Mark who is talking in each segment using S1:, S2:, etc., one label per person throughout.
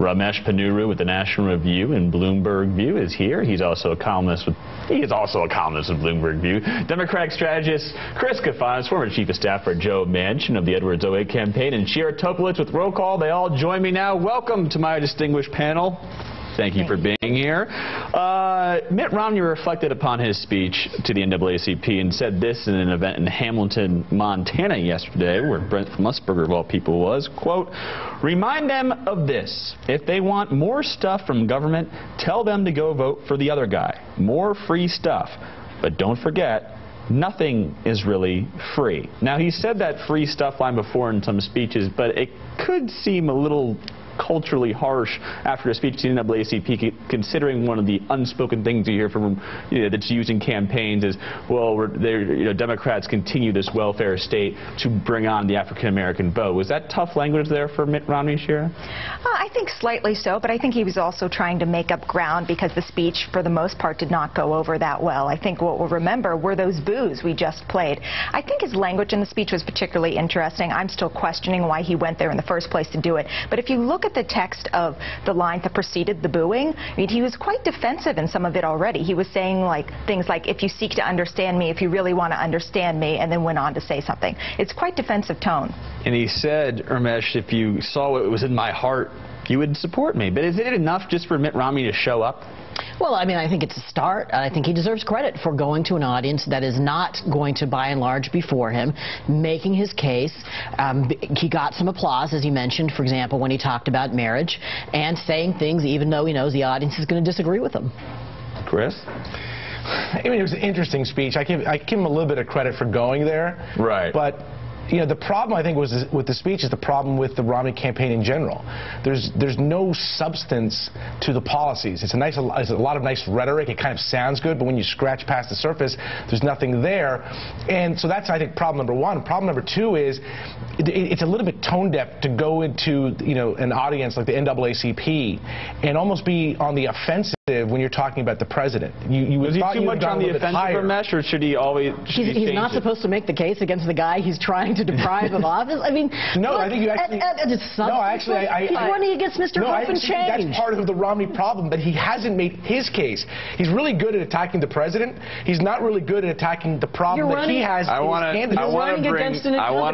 S1: Ramesh Ponnuru with the National Review and Bloomberg View is here. He is also a columnist with Bloomberg View. Democratic strategist Chris Kafanis, former chief of staff for Joe Manchin of the Edwards 08 campaign, and Shira Toeplitz with Roll Call. They all join me now. Welcome to my distinguished panel. Thank you for being here. Mitt Romney reflected upon his speech to the NAACP and said this in an event in Hamilton, Montana yesterday, where Brent Musburger, of all people, was, quote, "Remind them of this. If they want more stuff from government, tell them to go vote for the other guy. More free stuff. But don't forget, nothing is really free." Now, he said that free stuff line before in some speeches, but it could seem a little culturally harsh after a speech to the NAACP, considering one of the unspoken things you hear from that's used in campaigns is, well, Democrats continue this welfare state to bring on the African American vote. Was that tough language there for Mitt Romney, Shira?
S2: I think slightly so, but I think he was also trying to make up ground because the speech, for the most part, did not go over that well. I think what we'll remember were those boos we just played. I think his language in the speech was particularly interesting. I'm still questioning why he went there in the first place to do it. But if you look at the text of the line that preceded the booing, I mean, he was quite defensive in some of it already. He was saying things like, if you seek to understand me, if you really want to understand me, and then went on to say something. It's quite defensive tone.
S1: And he said, Ramesh, if you saw what was in my heart, you would support me. But is it enough just for Mitt Romney to show up?
S3: Well, I mean, I think it's a start. I think he deserves credit for going to an audience that is not going to, by and large, be for him, making his case. He got some applause, as he mentioned, for example, when he talked about marriage, and saying things even though he knows the audience is going to disagree with him.
S1: Chris?
S4: I mean, it was an interesting speech. I give him a little bit of credit for going there.
S1: Right.
S4: But the problem, I think, with the speech is the problem with the Romney campaign in general. There's no substance to the policies. It's a lot of nice rhetoric. It kind of sounds good, but when you scratch past the surface, there's nothing there. And so that's, I think, problem number one. Problem number two is it's a little bit tone deaf to go into an audience like the NAACP and almost be on the offensive when you're talking about the president.
S1: Was he too much on the offensive, Ramesh, or should he always?
S3: He's not supposed to make the case against the guy he's trying to deprive of office. I mean,
S4: no,
S3: look,
S4: I think you actually.
S3: No, actually, he's running against Mr. Hope and Change.
S4: That's part of the Romney problem, that he hasn't made his case. He's really good at attacking the president. He's not really good at attacking the problem that he has.
S1: I want to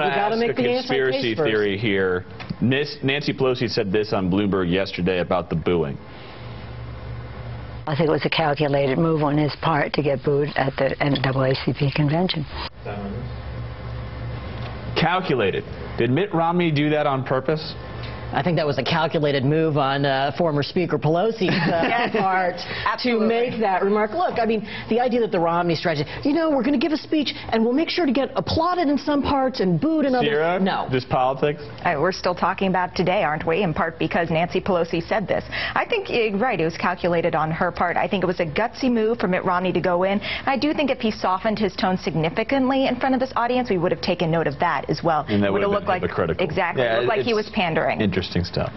S1: ask a conspiracy theory here. Nancy Pelosi said this on Bloomberg yesterday about the booing.
S5: I think it was a calculated move on his part to get booed at the NAACP convention.
S1: Calculated. Did Mitt Romney do that on purpose?
S3: I think that was a calculated move on former Speaker Pelosi's part to make that remark. Look, I mean, the idea that the Romney strategy, we're going to give a speech and we'll make sure to get applauded in some parts and booed in others.
S1: Shira,
S3: no.
S1: This politics?
S2: We're still talking about today, aren't we? In part because Nancy Pelosi said this. I think you're right. It was calculated on her part. I think it was a gutsy move for Mitt Romney to go in. I do think if he softened his tone significantly in front of this audience, we would have taken note of that as well.
S1: And that would have looked
S2: like
S1: hypocritical.
S2: Exactly.
S1: Yeah,
S2: it looked like he was pandering.
S1: Interesting stuff.